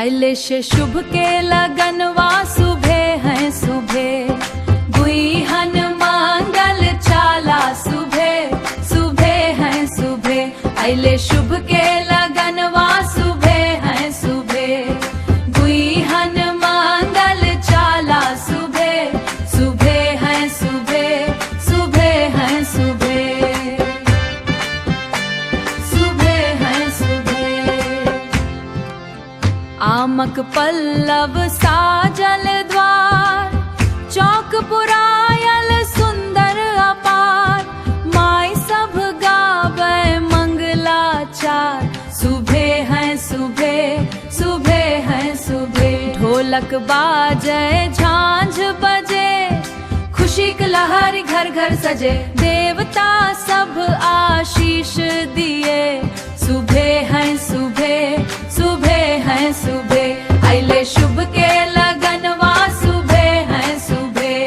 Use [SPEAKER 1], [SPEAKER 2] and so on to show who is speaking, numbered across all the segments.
[SPEAKER 1] अले से शुभ के लगनवा सुबह है सुबह, गुईहन मंगल चाला सुबह सुबह है सुबह। अले शुभ के लगनवा सुबह है सुबह, गुईहन मंगल चाला सुबह सुबह है सुबह सुबह है सुबह सुबह है सुबह। आमक पल्लव साजल द्वार, चौक पुरायल सुंदर अपार। माई सब गावे मंगलाचार, सुबह है सुबह सुबह है सुबह। ढोलक बाजे झांझ बजे, खुशी की लहर घर घर सजे। देवता सब आशीष दिए, सुबह है सुबह सुबह है सुबह। अले शुभ के लगनवा सुबह है सुबह,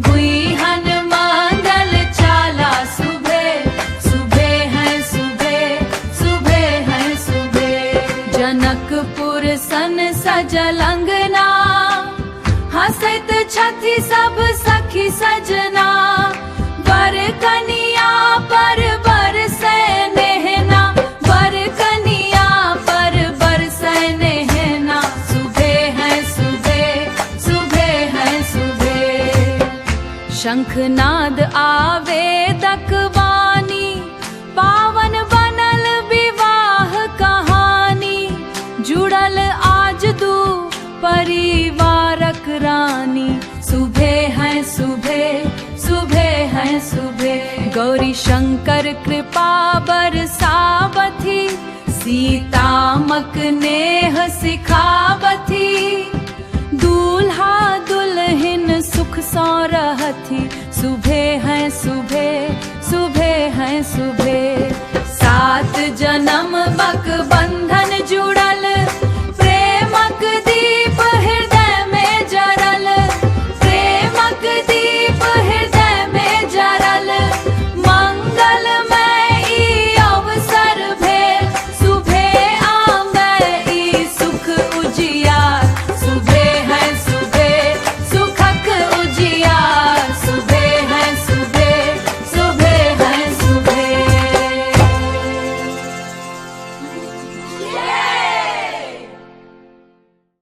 [SPEAKER 1] गुईहन मंगल चाला सुबह सुबह है सुबह सुबह है सुबह। जनकपुर सन सजल अंगना, हंसत छथि सब सखी सजना। वर कनिया पर बरसे नेहना, वर कनिया पर बरसे नेहना। सुबह है सुबह सुबह है सुबह। शंखनाद आवेदक वाणी, पावन बनल विवाह कहानी। जुड़ल आज दू परिवारक रानी, सुबह है सुबह सुबह है सुबह। गौरी शंकर कृपा बरसावथी, सीतामक नेह सिखावथी। दूल्हा दुल्हन सुख सौ रहथी, सुबह है सुबह सुबह है सुबह। सात जन्म बक बंधन